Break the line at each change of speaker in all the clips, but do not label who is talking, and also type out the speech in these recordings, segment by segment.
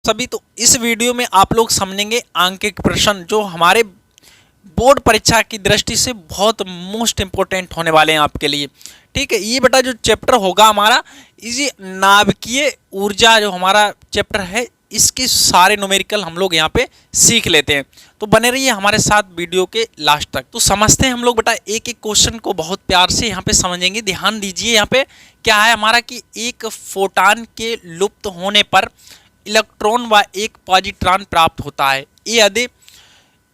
सभी तो इस वीडियो में आप लोग समझेंगे आंकिक प्रश्न जो हमारे बोर्ड परीक्षा की दृष्टि से बहुत मोस्ट इंपॉर्टेंट होने वाले हैं आपके लिए। ठीक है, ये बेटा जो चैप्टर होगा हमारा इसी नाभिकीय ऊर्जा जो हमारा चैप्टर है, इसके सारे न्यूमेरिकल हम लोग यहाँ पे सीख लेते हैं। तो बने रहिए हमारे साथ वीडियो के लास्ट तक। तो समझते हैं हम लोग बेटा एक एक क्वेश्चन को बहुत प्यार से यहाँ पे समझेंगे। ध्यान दीजिए यहाँ पे क्या है हमारा कि एक फोटान के लुप्त होने पर इलेक्ट्रॉन व एक पॉजिट्रॉन प्राप्त होता है। यदि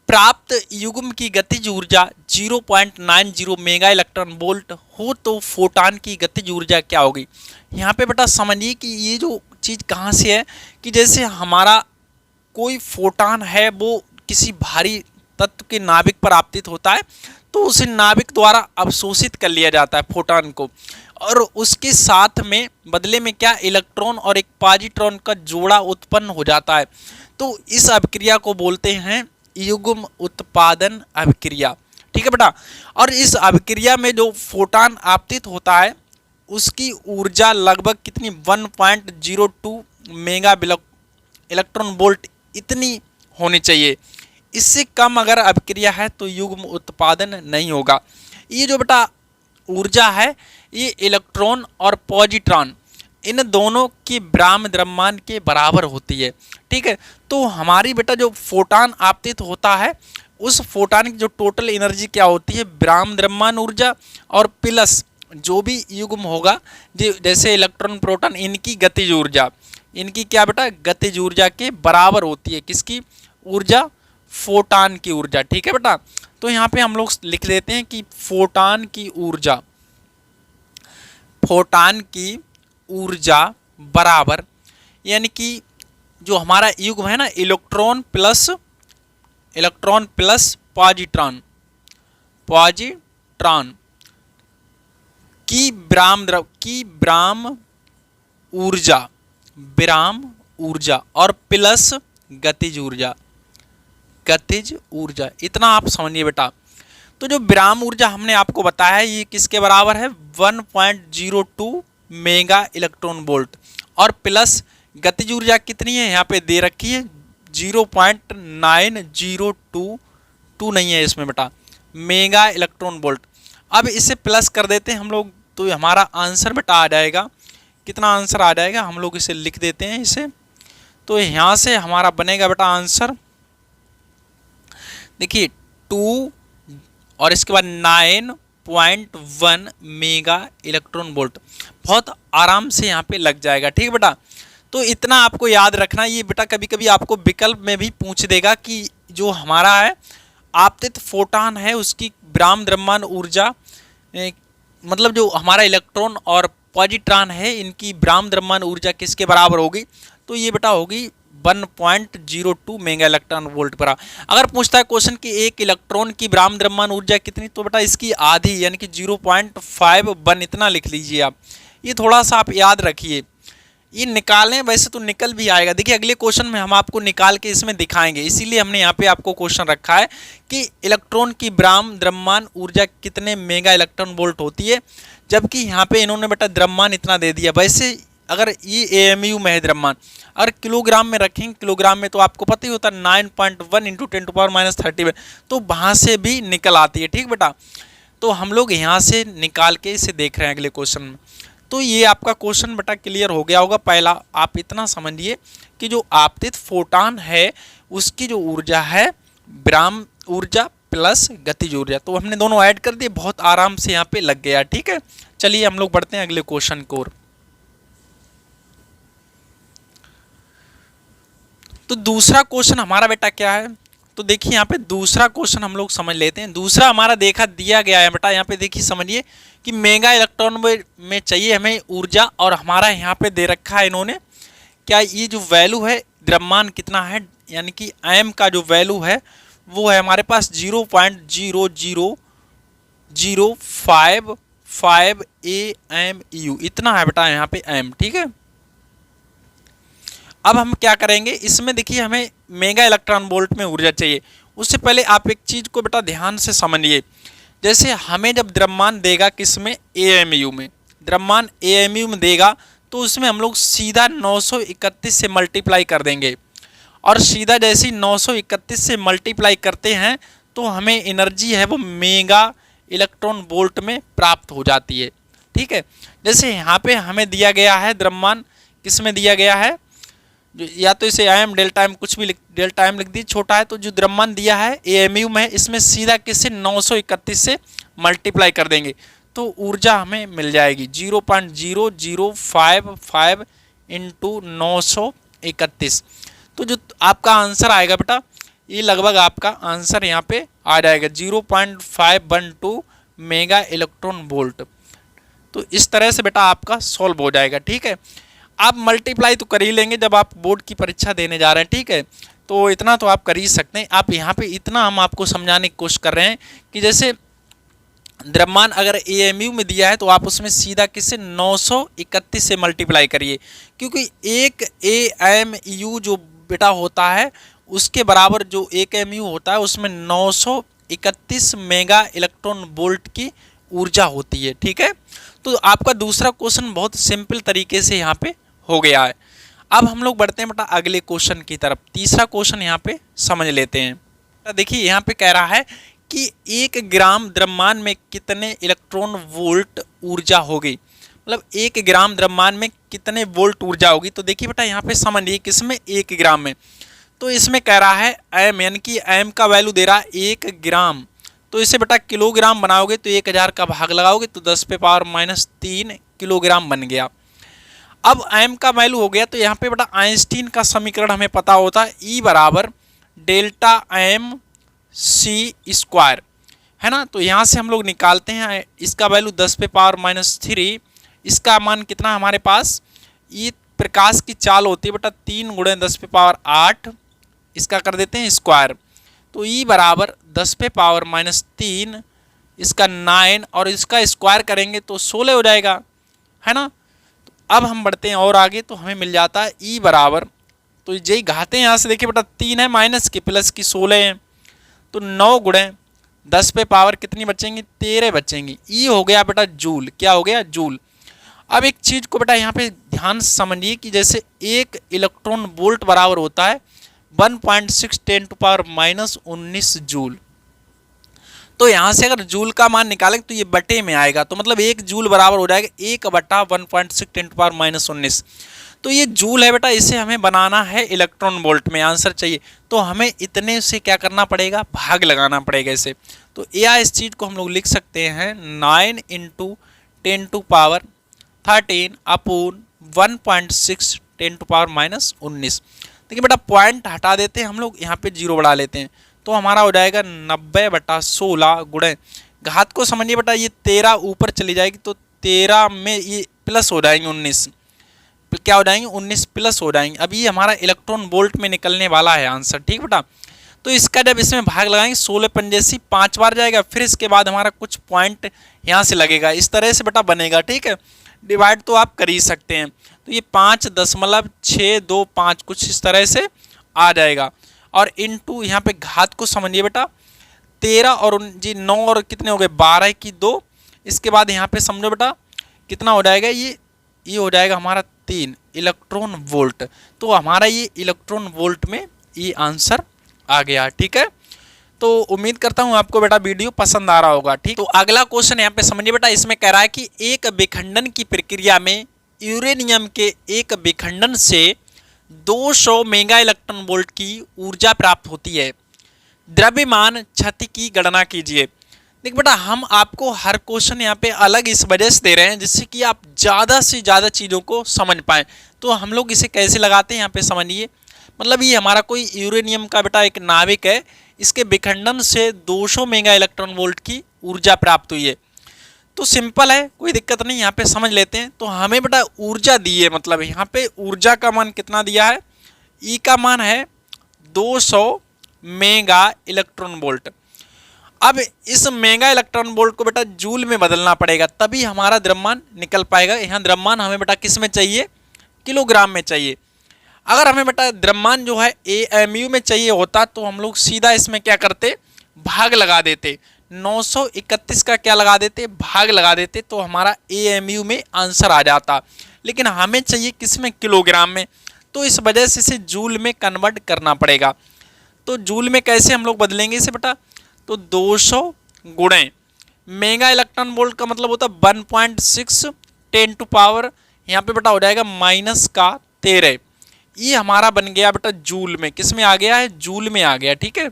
प्राप्त युग्म की गतिज ऊर्जा 0.90 मेगा इलेक्ट्रॉन वोल्ट हो तो फोटान की गतिज ऊर्जा क्या होगी। यहाँ पे बेटा समझिए कि ये जो चीज़ कहाँ से है कि जैसे हमारा कोई फोटान है वो किसी भारी तत्व के नाभिक पर आपतित होता है तो उसे नाभिक द्वारा अवशोषित कर लिया जाता है फोटान को, और उसके साथ में बदले में क्या इलेक्ट्रॉन और एक पॉजिट्रॉन का जोड़ा उत्पन्न हो जाता है। तो इस अभिक्रिया को बोलते हैं युग्म उत्पादन अभिक्रिया। ठीक है बेटा, और इस अभिक्रिया में जो फोटान आपतित होता है उसकी ऊर्जा लगभग कितनी 1.02 मेगा इलेक्ट्रॉन वोल्ट इतनी होनी चाहिए। इससे कम अगर अभिक्रिया है तो युग्म उत्पादन नहीं होगा। ये जो बेटा ऊर्जा है ये इलेक्ट्रॉन और पॉजिट्रॉन इन दोनों की ब्राह्म द्रव्यमान के बराबर होती है। ठीक है, तो हमारी बेटा जो फोटान आपतित होता है उस फोटान की जो टोटल एनर्जी क्या होती है ब्राह्म द्रव्यमान ऊर्जा और प्लस जो भी युग्म होगा जैसे इलेक्ट्रॉन प्रोटॉन इनकी गतिज ऊर्जा, इनकी क्या बेटा गतिज ऊर्जा के बराबर होती है। किसकी ऊर्जा? फोटान की ऊर्जा। ठीक है बेटा, तो यहाँ पे हम लोग लिख लेते हैं कि फोटान की ऊर्जा बराबर, यानी कि जो हमारा युग्म है ना इलेक्ट्रॉन प्लस पॉजिट्रॉन की ब्राह्म ऊर्जा और प्लस गतिज ऊर्जा इतना आप समझिए बेटा। तो जो ब्राह्म ऊर्जा हमने आपको बताया है ये किसके बराबर है 1.02 मेगा इलेक्ट्रॉन वोल्ट, और प्लस गतिज ऊर्जा कितनी है यहाँ पे दे रखी है 0.9022 नहीं है इसमें बेटा मेगा इलेक्ट्रॉन वोल्ट। अब इसे प्लस कर देते हैं हम लोग तो हमारा आंसर बेटा आ जाएगा, कितना आंसर आ जाएगा हम लोग इसे लिख देते हैं इसे। तो यहाँ से हमारा बनेगा बेटा आंसर देखिए 2 और इसके बाद 9.1 मेगा इलेक्ट्रॉन वोल्ट, बहुत आराम से यहाँ पे लग जाएगा। ठीक है बेटा, तो इतना आपको याद रखना। ये बेटा कभी कभी आपको विकल्प में भी पूछ देगा कि जो हमारा है आपतित फोटान है उसकी ब्राह्म द्रव्यमान ऊर्जा मतलब जो हमारा इलेक्ट्रॉन और पॉजिट्रॉन है इनकी ब्राह्म द्रव्यमान ऊर्जा किसके बराबर होगी, तो ये बेटा होगी 1.02 मेगा इलेक्ट्रॉन वोल्ट पर। अगर पूछता है क्वेश्चन कि एक इलेक्ट्रॉन की ब्राह्म द्रव्यमान ऊर्जा कितनी, तो बेटा इसकी आधी यानी कि 0.51 इतना लिख लीजिए आप। ये थोड़ा सा आप याद रखिए, ये निकालें वैसे तो निकल भी आएगा। देखिए अगले क्वेश्चन में हम आपको निकाल के इसमें दिखाएंगे, इसीलिए हमने यहाँ पे आपको क्वेश्चन रखा है कि इलेक्ट्रॉन की ब्राह्म द्रव्यमान ऊर्जा कितने मेगा इलेक्ट्रॉन वोल्ट होती है, जबकि यहाँ पे इन्होंने बेटा द्रव्यमान इतना दे दिया। वैसे अगर ये एएमयू में है द्रव्यमान, अगर किलोग्राम में रखेंगे किलोग्राम में तो आपको पता ही होता है 9.1 इंटू 10⁻³ तो वहाँ से भी निकल आती है। ठीक बेटा, तो हम लोग यहाँ से निकाल के इसे देख रहे हैं अगले क्वेश्चन में। तो ये आपका क्वेश्चन बेटा क्लियर हो गया होगा। पहला आप इतना समझिए कि जो आपतित फोटान है उसकी जो ऊर्जा है ब्राह्म ऊर्जा प्लस गतिज ऊर्जा, तो हमने दोनों ऐड कर दिए, बहुत आराम से यहाँ पे लग गया। ठीक है, चलिए हम लोग बढ़ते हैं अगले क्वेश्चन को। तो दूसरा क्वेश्चन हमारा बेटा क्या है, तो देखिए यहाँ पे दूसरा क्वेश्चन हम लोग समझ लेते हैं। दूसरा हमारा दिया गया है बेटा, यहाँ पे देखिए समझिए कि मेगा इलेक्ट्रॉन में चाहिए हमें ऊर्जा, और हमारा यहाँ पे दे रखा है इन्होंने क्या ये जो वैल्यू है द्रव्यमान कितना है, यानी कि एम का जो वैल्यू है वो है हमारे पास 0.00055 AMU इतना है बेटा यहाँ पे एम। ठीक है, अब हम क्या करेंगे इसमें देखिए हमें मेगा इलेक्ट्रॉन वोल्ट में ऊर्जा चाहिए। उससे पहले आप एक चीज़ को बेटा ध्यान से समझिए, जैसे हमें जब द्रव्यमान देगा किस में एएमयू में, द्रव्यमान एएमयू में देगा तो उसमें हम लोग सीधा 931 से मल्टीप्लाई कर देंगे, और सीधा जैसे ही 931 से मल्टीप्लाई करते हैं तो हमें एनर्जी है वो मेगा इलेक्ट्रॉन वोल्ट में प्राप्त हो जाती है। ठीक है, जैसे यहाँ पे हमें दिया गया है द्रव्यमान, किस में दिया गया है, या तो इसे आई एम डेल्टा एम कुछ भी डेल्टा एम लिख दी, छोटा है, तो जो द्रव्यमान दिया है एएमयू में, इसमें सीधा किससे 931 से मल्टीप्लाई कर देंगे तो ऊर्जा हमें मिल जाएगी 0.0055 इंटू 931। तो जो आपका आंसर आएगा बेटा, ये लगभग आपका आंसर यहाँ पे आ जाएगा 0.512 मेगा इलेक्ट्रॉन वोल्ट। तो इस तरह से बेटा आपका सॉल्व हो जाएगा। ठीक है, आप मल्टीप्लाई तो कर ही लेंगे जब आप बोर्ड की परीक्षा देने जा रहे हैं। ठीक है, तो इतना तो आप कर ही सकते हैं। आप यहाँ पे इतना हम आपको समझाने की कोशिश कर रहे हैं कि जैसे द्रव्यमान अगर एएमयू में दिया है तो आप उसमें सीधा किससे 931 से मल्टीप्लाई करिए, क्योंकि एक एएमयू जो बेटा होता है उसके बराबर जो एक एएमयू होता है उसमें 931 मेगा इलेक्ट्रॉन वोल्ट की ऊर्जा होती है। ठीक है, तो आपका दूसरा क्वेश्चन बहुत सिंपल तरीके से यहाँ पे हो गया है। अब हम लोग बढ़ते हैं बेटा अगले क्वेश्चन की तरफ। तीसरा क्वेश्चन यहाँ पे समझ लेते हैं। देखिए यहाँ पे कह रहा है कि 1 ग्राम द्रव्यमान में कितने इलेक्ट्रॉन वोल्ट ऊर्जा होगी, मतलब 1 ग्राम द्रव्यमान में कितने वोल्ट ऊर्जा होगी। तो देखिए बेटा यहाँ पे समझिए किसमें 1 ग्राम में, तो इसमें कह रहा है एम, यानी कि एम का वैल्यू दे रहा है 1 ग्राम, तो इसे बेटा किलोग्राम बनाओगे तो 1000 का भाग लगाओगे तो 10⁻³ किलोग्राम बन गया। अब एम का वैल्यू हो गया तो यहाँ पे बेटा आइंस्टीन का समीकरण हमें पता होता है, ई बराबर डेल्टा एम सी स्क्वायर, है ना। तो यहाँ से हम लोग निकालते हैं इसका वैल्यू 10⁻³ इसका मान कितना हमारे पास, ये प्रकाश की चाल होती है बेटा 3 × 10⁻8, इसका कर देते हैं स्क्वायर, तो ई बराबर 10⁻³ इसका 9 और इसका स्क्वायर करेंगे तो 16 हो जाएगा, है ना। तो अब हम बढ़ते हैं और आगे, तो हमें मिल जाता है ई बराबर, तो यही घाते हैं यहाँ से, देखिए बेटा 3 है माइनस की प्लस की 16 है, तो 9 × 10⁻, कितनी बचेंगी 13 बचेंगी। ई हो गया बेटा जूल, क्या हो गया जूल। अब एक चीज को बेटा यहाँ पे ध्यान से समझिए कि जैसे 1 इलेक्ट्रॉन वोल्ट बराबर होता है 1.6 × 10⁻19 जूल। तो यहाँ से अगर जूल का मान निकालें तो ये बटे में आएगा, तो मतलब 1 जूल बराबर हो जाएगा 1/1.6 × 10⁻19। तो ये जूल है बेटा, इसे हमें बनाना है इलेक्ट्रॉन वोल्ट में, आंसर चाहिए तो हमें इतने से क्या करना पड़ेगा, भाग लगाना पड़ेगा इसे। तो या इस चीज को हम लोग लिख सकते हैं 9 × 10⁻13 अपॉन 1.6 10⁻19। देखिए बेटा पॉइंट हटा देते हैं हम लोग, यहाँ पे 0 बढ़ा लेते हैं, तो हमारा हो जाएगा 90/16 गुणे घात को समझिए बेटा, ये 13 ऊपर चली जाएगी तो 13 में ये प्लस हो जाएंगे 19, क्या हो जाएंगे 19 प्लस हो जाएंगे। अब ये हमारा इलेक्ट्रॉन वोल्ट में निकलने वाला है आंसर, ठीक बेटा। तो इसका जब इसमें भाग लगाएंगे 16 पंजे 5 बार जाएगा, फिर इसके बाद हमारा कुछ पॉइंट यहाँ से लगेगा, इस तरह से बेटा बनेगा, ठीक है। डिवाइड तो आप कर ही सकते हैं, तो ये 5.625 कुछ इस तरह से आ जाएगा, और इनटू यहाँ पे घात को समझिए बेटा 13 और जी 9 और कितने हो गए 12 की 2, इसके बाद यहाँ पे समझो बेटा कितना हो जाएगा, ये हो जाएगा हमारा 3 इलेक्ट्रॉन वोल्ट। तो हमारा ये इलेक्ट्रॉन वोल्ट में ये आंसर आ गया, ठीक है। तो उम्मीद करता हूँ आपको बेटा वीडियो पसंद आ रहा होगा, ठीक। तो अगला क्वेश्चन यहाँ पे समझिए बेटा, इसमें कह रहा है कि एक विखंडन की प्रक्रिया में यूरेनियम के एक विखंडन से 200 मेगा इलेक्ट्रॉन वोल्ट की ऊर्जा प्राप्त होती है, द्रव्यमान क्षति की गणना कीजिए। देख बेटा हम आपको हर क्वेश्चन यहाँ पे अलग इस वजह से दे रहे हैं जिससे कि आप ज़्यादा से ज़्यादा चीज़ों को समझ पाएँ। तो हम लोग इसे कैसे लगाते हैं यहाँ पे समझिए, मतलब ये हमारा कोई यूरेनियम का बेटा एक नाविक है, इसके विखंडन से 200 मेगा इलेक्ट्रॉन वोल्ट की ऊर्जा प्राप्त हुई है। तो सिंपल है, कोई दिक्कत नहीं, यहाँ पे समझ लेते हैं। तो हमें बेटा ऊर्जा दी है, मतलब यहाँ पे ऊर्जा का मान कितना दिया है, ई का मान है 200 मेगा इलेक्ट्रॉन वोल्ट। अब इस मेगा इलेक्ट्रॉन वोल्ट को बेटा जूल में बदलना पड़ेगा, तभी हमारा द्रव्यमान निकल पाएगा। यहाँ द्रव्यमान हमें बेटा किस में चाहिए, किलोग्राम में चाहिए। अगर हमें बेटा द्रव्यमान जो है एएमयू में चाहिए होता तो हम लोग सीधा इसमें क्या करते, भाग लगा देते, 931 का क्या लगा देते, भाग लगा देते, तो हमारा एएमयू में आंसर आ जाता। लेकिन हमें चाहिए किस में, किलोग्राम में। तो इस वजह से इसे जूल में कन्वर्ट करना पड़ेगा। तो जूल में कैसे हम लोग बदलेंगे इसे बेटा, तो 200 गुणे मेगा इलेक्ट्रॉन वोल्ट का मतलब होता है 1.6 10 टू पावर यहाँ पे बेटा हो जाएगा -13। ये हमारा बन गया बेटा जूल में, किस में आ गया है, जूल में आ गया। ठीक है,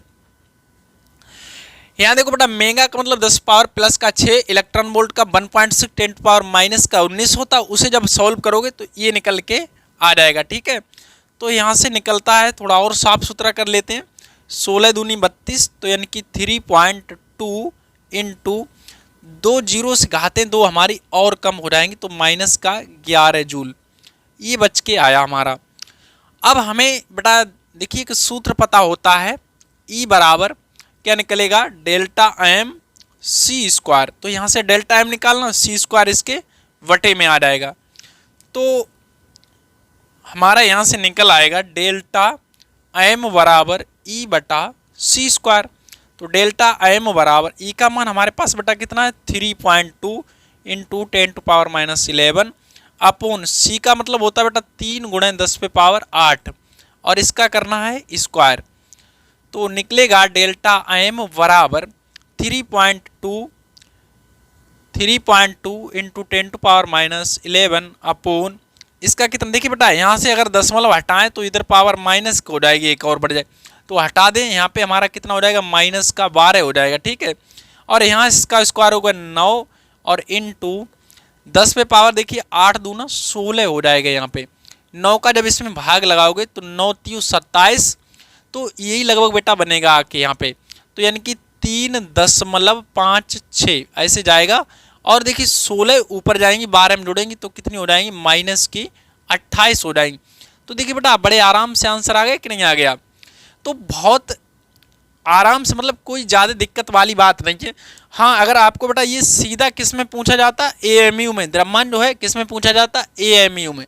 यहाँ देखो बेटा मेगा का मतलब 10 पावर प्लस का 6, इलेक्ट्रॉन वोल्ट का 1.6 10 टू पावर माइनस का 19 होता है। उसे जब सॉल्व करोगे तो ये निकल के आ जाएगा। ठीक है, तो यहाँ से निकलता है, थोड़ा और साफ सुथरा कर लेते हैं, 16 दूनी 32, तो यानी कि 3.2 इंटू 2 जीरो से घाते 2 हमारी और कम हो जाएंगी, तो माइनस का 11 जूल ये बच के आया हमारा। अब हमें बेटा देखिए कि सूत्र पता होता है, ई बराबर क्या निकलेगा, डेल्टा एम सी स्क्वायर। तो यहाँ से डेल्टा एम निकालना, सी स्क्वायर इसके वटे में आ जाएगा। तो हमारा यहाँ से निकल आएगा डेल्टा एम बराबर ई बटा सी स्क्वायर। तो डेल्टा एम बराबर ई का मान हमारे पास बेटा कितना है, 3.2 इंटू 10 टू पावर -11 अपॉन सी का मतलब होता है बेटा 3 गुणे 10 पे पावर 8 और इसका करना है स्क्वायर। तो निकलेगा डेल्टा एम बराबर 3.2 इंटू 10 टू पावर -11 अपॉन इसका कितना, देखिए बेटा यहाँ से अगर दशमलव हटाएं तो इधर पावर माइनस हो जाएगी, एक और बढ़ जाए, तो हटा दें, यहाँ पे हमारा कितना हो जाएगा, -12 हो जाएगा। ठीक है, और यहाँ इसका स्क्वायर होगा 9 और इंटू 10 पे पावर देखिए 8 दूना 16 हो जाएगा। यहाँ पे 9 का जब इसमें भाग लगाओगे तो 9 3 27, तो यही लगभग बेटा बनेगा आके यहाँ पे, तो यानी कि 3.56 ऐसे जाएगा। और देखिए 16 ऊपर जाएंगी, 12 में जुड़ेंगी तो कितनी हो जाएंगी, -28 हो जाएंगी। तो देखिए बेटा बड़े आराम से आंसर आ गया कि नहीं आ गया, तो बहुत आराम से, मतलब कोई ज़्यादा दिक्कत वाली बात नहीं है। हाँ, अगर आपको बेटा ये सीधा किस में पूछा जाता, एएमयू में, द्रव्यमान जो है किस में पूछा जाता, एएमयू में,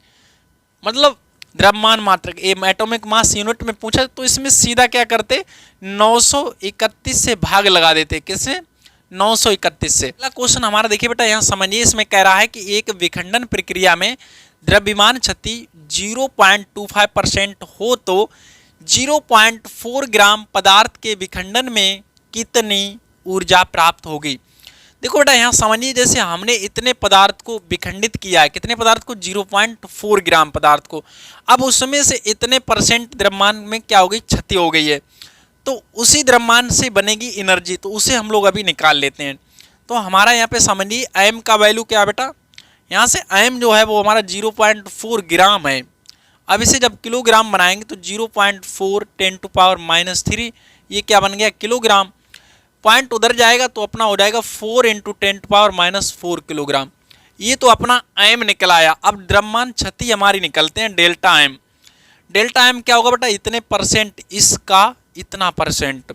मतलब द्रव्यमान मात्रक एटॉमिक मास यूनिट में पूछा, तो इसमें सीधा क्या करते, 931 से भाग लगा देते, किससे, 931 से। अगला क्वेश्चन हमारा देखिए बेटा यहाँ समझिए, इसमें कह रहा है कि एक विखंडन प्रक्रिया में द्रव्यमान क्षति 0.25% हो तो 0.4 ग्राम पदार्थ के विखंडन में कितनी ऊर्जा प्राप्त होगी। देखो बेटा यहाँ समझिए, जैसे हमने इतने पदार्थ को विखंडित किया है, कितने पदार्थ को, 0.4 ग्राम पदार्थ को, अब उसमें से इतने % द्रव्यमान में क्या हो गई, क्षति हो गई है, तो उसी द्रव्यमान से बनेगी एनर्जी, तो उसे हम लोग अभी निकाल लेते हैं। तो हमारा यहाँ पे समझिए एम का वैल्यू क्या है बेटा, यहाँ से एम जो है वो हमारा 0.4 ग्राम है। अब इसे जब किलोग्राम बनाएंगे तो 0.4 10 टू पावर -3 ये क्या बन गया, किलोग्राम। पॉइंट उधर जाएगा तो अपना हो जाएगा 4 इंटू 10 टू पावर -4 किलोग्राम। ये तो अपना एम निकल आया। अब द्रव्यमान क्षति हमारी निकलते हैं डेल्टा एम। डेल्टा एम क्या होगा बेटा, इतने % इसका इतना %,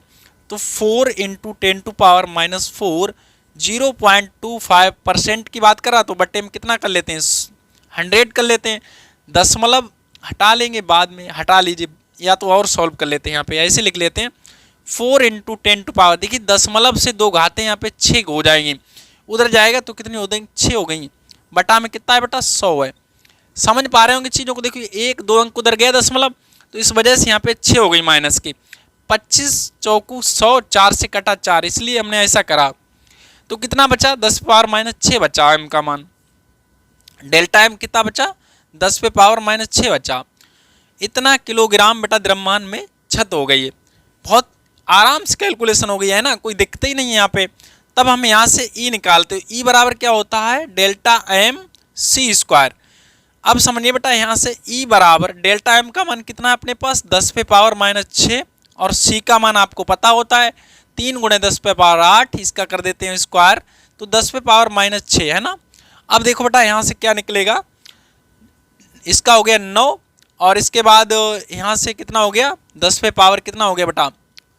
तो 4 इंटू 10 टू पावर -4 0.25% की बात करा तो बट्टे में कितना कर लेते हैं, 100 कर लेते हैं, दशमलव हटा लेंगे बाद में, हटा लीजिए, या तो और सॉल्व कर लेते हैं, यहाँ पे ऐसे लिख लेते हैं 4 इंटू 10 टू पावर, देखिए दशमलव से 2 घाते यहाँ पे 6 हो जाएंगी, उधर जाएगा तो कितनी हो जाएंगी, 6 हो गई, बटा में कितना है बेटा, 100 है। समझ पा रहे होंगे चीज़ों को, देखिए 1 2 अंक उधर गया दशमलव, तो इस वजह से यहाँ पे 6 हो गई माइनस की, 25 चौकू 100, 4 से कटा 4, इसलिए हमने ऐसा करा। तो कितना बचा, 10 पावर -6 बचा एम का मान। डेल्टा एम कितना बचा, 10 पे पावर -6 बचा। इतना किलोग्राम बेटा द्रव्यमान में क्षत हो गई है। बहुत आराम से कैलकुलेशन हो गई है ना, कोई दिक्कत ही नहीं है यहाँ पे। तब हम यहाँ से ई निकालते हैं, ई बराबर क्या होता है, डेल्टा एम सी स्क्वायर। अब समझिए बेटा यहाँ से ई बराबर डेल्टा एम का मान कितना है अपने पास, 10 पे पावर -6, और सी का मान आपको पता होता है 3 गुणे 10 पे पावर 8, इसका कर देते हैं स्क्वायर, तो 10 पे पावर -6 है ना। अब देखो बेटा यहाँ से क्या निकलेगा, इसका हो गया 9, और इसके बाद यहाँ से कितना हो गया, 10 पे पावर कितना हो गया बेटा,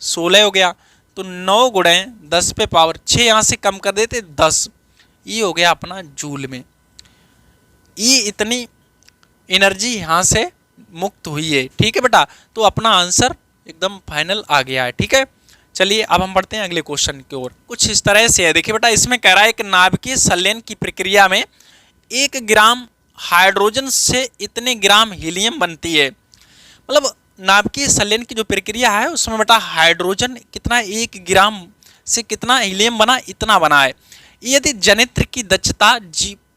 16 हो गया, तो 9 गुणे 10 पे पावर 6 यहाँ से कम कर देते 10, ये हो गया अपना जूल में। ये इतनी एनर्जी यहाँ से मुक्त हुई है। ठीक है बेटा, तो अपना आंसर एकदम फाइनल आ गया है। ठीक है, चलिए अब हम बढ़ते हैं अगले क्वेश्चन की ओर। कुछ इस तरह से है, देखिए बेटा इसमें कह रहा है एक नाभिकीय संलयन की प्रक्रिया में 1 ग्राम हाइड्रोजन से इतने ग्राम हीलियम बनती है। मतलब नाभिकीय संलयन की जो प्रक्रिया है उसमें बेटा हाइड्रोजन कितना 1 ग्राम से कितना हीलियम बना, इतना बना है। यदि जनित्र की दक्षता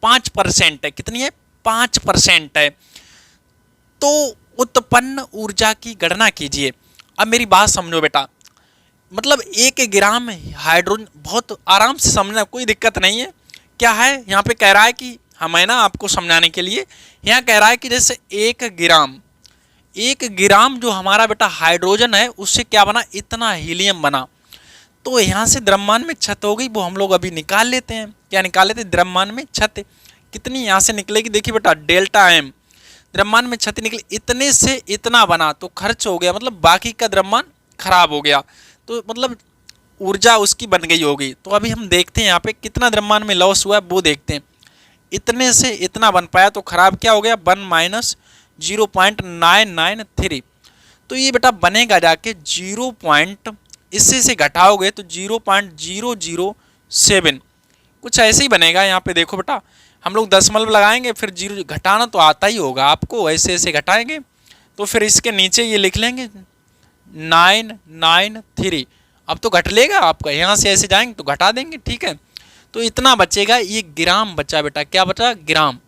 5% है, कितनी है 5% है, तो उत्पन्न ऊर्जा की गणना कीजिए। अब मेरी बात समझो बेटा, मतलब 1 ग्राम हाइड्रोजन, बहुत आराम से समझना, कोई दिक्कत नहीं है। क्या है यहाँ पे कह रहा है कि हमें ना आपको समझाने के लिए यहाँ कह रहा है कि जैसे 1 ग्राम जो हमारा बेटा हाइड्रोजन है उससे क्या बना, इतना हीलियम बना। तो यहाँ से द्रव्यमान में क्षत हो गई, वो हम लोग अभी निकाल लेते हैं। क्या निकाल लेते हैं, द्रव्यमान में क्षत कितनी यहाँ से निकलेगी, देखिए बेटा डेल्टा एम, द्रव्यमान में क्षति निकली, इतने से इतना बना तो खर्च हो गया, मतलब बाकी का द्रव्यमान खराब हो गया, तो मतलब ऊर्जा उसकी बन गई होगी। तो अभी हम देखते हैं यहाँ पे कितना द्रव्यमान में लॉस हुआ है वो देखते हैं। इतने से इतना बन पाया तो खराब क्या हो गया, 1 - 0.993। तो ये बेटा बनेगा जाके 0. इससे से घटाओगे तो 0.007, कुछ ऐसे ही बनेगा। यहाँ पे देखो बेटा, हम लोग दशमलव लगाएंगे, फिर जीरो घटाना तो आता ही होगा आपको, ऐसे ऐसे घटाएंगे तो फिर इसके नीचे ये लिख लेंगे 993। अब तो घट लेगा आपका, यहाँ से ऐसे जाएंगे तो घटा देंगे, ठीक है। तो इतना बचेगा, ये ग्राम बचा बेटा, क्या बचा, ग्राम।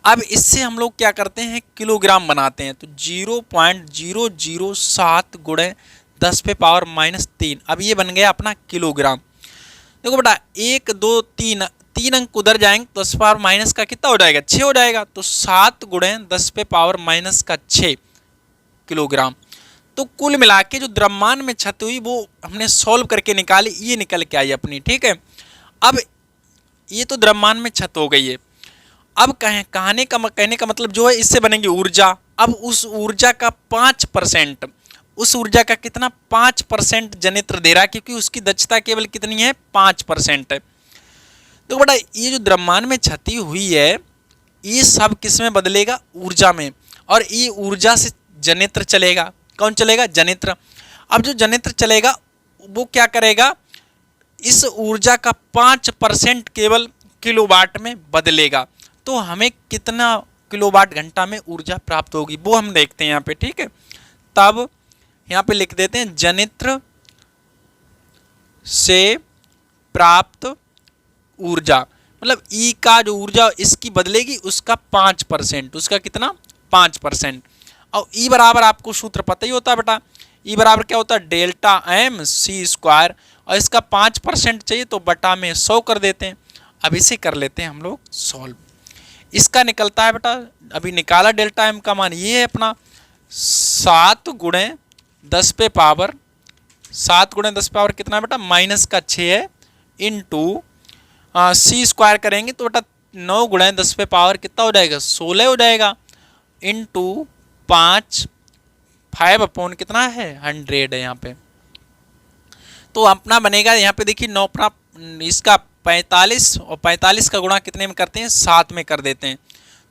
अब इससे हम लोग क्या करते हैं, किलोग्राम बनाते हैं, तो 0.007 × 10⁻³ अब ये बन गया अपना किलोग्राम। देखो बेटा 1 2 3 अंक उधर जाएंगे तो 10⁻⁻ का कितना हो जाएगा, 6 हो जाएगा, तो 7 × 10⁻⁻6 किलोग्राम। तो कुल मिला के जो द्रव्यमान में क्षति हुई वो हमने सॉल्व करके निकाली, ये निकल के आई अपनी, ठीक है। अब ये तो द्रव्यमान में क्षति हो गई है। अब कहने का मतलब जो है, इससे बनेगी ऊर्जा। अब उस ऊर्जा का 5%, उस ऊर्जा का कितना 5% जनित्र दे रहा है, क्योंकि उसकी दक्षता केवल कितनी है 5% है। तो बेटा ये जो द्रव्यमान में क्षति हुई है ये सब किस में बदलेगा, ऊर्जा में, और ये ऊर्जा से जनित्र चलेगा। कौन चलेगा, जनित्र। अब जो जनित्र चलेगा वो क्या करेगा, इस ऊर्जा का 5% केवल किलोवाट में बदलेगा। तो हमें कितना किलोवाट घंटा में ऊर्जा प्राप्त होगी वो हम देखते हैं यहाँ पे, ठीक है। तब यहाँ पे लिख देते हैं जनित्र से प्राप्त ऊर्जा, मतलब ई का जो ऊर्जा इसकी बदलेगी उसका 5%, उसका कितना 5%। और ई बराबर आपको सूत्र पता ही होता है बेटा, ई बराबर क्या होता है, डेल्टा एम सी स्क्वायर, और इसका 5% चाहिए तो बटा में 100 कर देते हैं। अब इसे कर लेते हैं हम लोग सॉल्व। इसका निकलता है बेटा, अभी निकाला डेल्टा एम का मान, ये है अपना 7 × 10⁻7 कितना बेटा -6 है, इंटू सी स्क्वायर करेंगे तो बेटा 9 × 10⁻कितना हो जाएगा 16 हो जाएगा, इंटू 5 कितना है 100 है यहाँ पे। तो अपना बनेगा यहाँ पे देखिए 9 अपना इसका 45, और 45 का गुणा कितने में करते हैं 7 में कर देते हैं।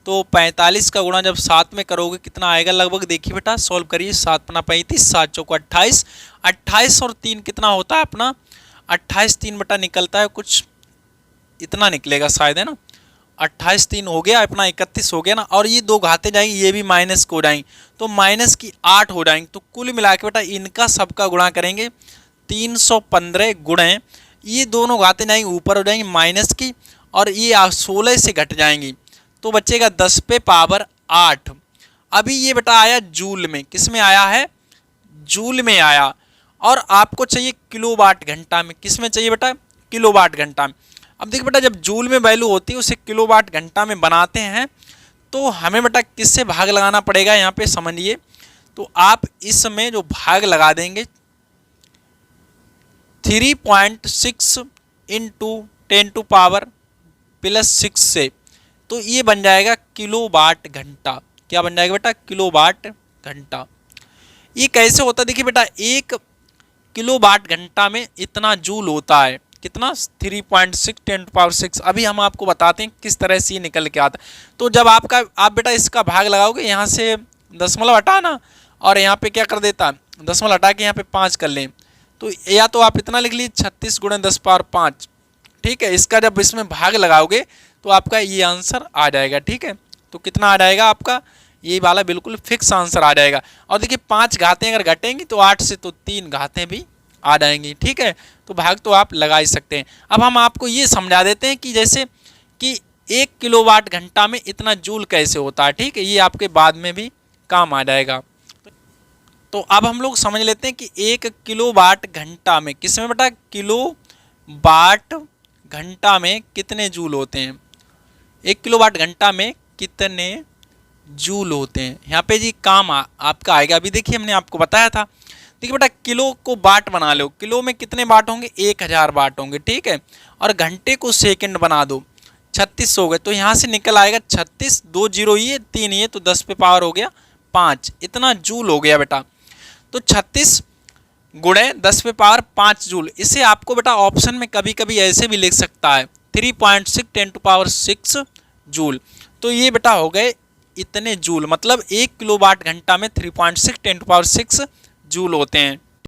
तो 45 का गुणा जब 7 में करोगे कितना आएगा लगभग, देखिए बेटा सॉल्व करिए, 7 × 35, 7 × 4 = 28, 28 और 3 कितना होता है अपना 28, 3 बेटा निकलता है कुछ इतना निकलेगा शायद, है ना। 28 3 हो गया अपना 31 हो गया ना, और ये 2 घाते जाएंगे, ये भी माइनस को हो जाएंगे तो -8 हो जाएंगे। तो कुल मिला के बेटा इनका सबका गुणा करेंगे 315 गुणे, ये दोनों घाते जाएंगे ऊपर हो जाएंगे माइनस की, और ये 16 से घट जाएंगी तो बचेगा 10⁻8। अभी ये बेटा आया जूल में, किस में आया है, जूल में आया, और आपको चाहिए किलोवाट घंटा में, किस में चाहिए बेटा, किलोवाट घंटा में। अब देखिए बेटा जब जूल में वैल्यू होती है उसे किलोवाट घंटा में बनाते हैं तो हमें बेटा किससे भाग लगाना पड़ेगा, यहाँ पे समझिए। तो आप इसमें जो भाग लगा देंगे 3.6 × 10⁻6 से, तो ये बन जाएगा किलोवाट घंटा। क्या बन जाएगा बेटा, किलोवाट घंटा। ये कैसे होता है, देखिए बेटा 1 किलोवाट घंटा में इतना जूल होता है, कितना 3.6 × 10⁻6। अभी हम आपको बताते हैं किस तरह से ये निकल के आता है। तो जब आप बेटा इसका भाग लगाओगे, यहाँ से दशमलव हटाना और यहाँ पे क्या कर देता, दशमलव हटा के यहाँ पे 5 कर लें, तो या तो आप इतना लिख लीजिए 36 × 10⁻5, ठीक है। इसका जब इसमें भाग लगाओगे तो आपका ये आंसर आ जाएगा। ठीक है, तो कितना आ जाएगा आपका, ये वाला बिल्कुल फिक्स आंसर आ जाएगा। और देखिए 5 घातें अगर घटेंगी तो 8 से तो 3 घातें भी आ जाएंगी। ठीक है, तो भाग तो आप लगा ही सकते हैं। अब हम आपको ये समझा देते हैं कि जैसे कि 1 किलोवाट घंटा में इतना जूल कैसे होता है। ठीक है, ये आपके बाद में भी काम आ जाएगा। तो अब हम लोग समझ लेते हैं कि 1 किलोवाट घंटा में, किसमें बेटा, किलो वाट घंटा में कितने जूल होते हैं। 1 किलोवाट घंटा में कितने जूल होते हैं। यहाँ पे जी काम आपका आएगा। अभी देखिए हमने आपको बताया था, देखिए बेटा किलो को वाट बना लो, किलो में कितने वाट होंगे, 1000 वाट होंगे। ठीक है, और घंटे को सेकंड बना दो, 36 हो गए। तो यहाँ से निकल आएगा 36, 2 जीरो ये 3 ये, तो 10 पे पावर हो गया 5, इतना जूल हो गया बेटा। तो 36 गुणे 10 पे पावर 5 जूल। इसे आपको बेटा ऑप्शन में कभी कभी ऐसे भी लिख सकता है 3.6 10 टू पावर 6 जूल। तो ये बेटा हो गए इतने जूल, मतलब 1 किलोवाट घंटा में 3.6 10 टू पावर 6 जूल होते हैं।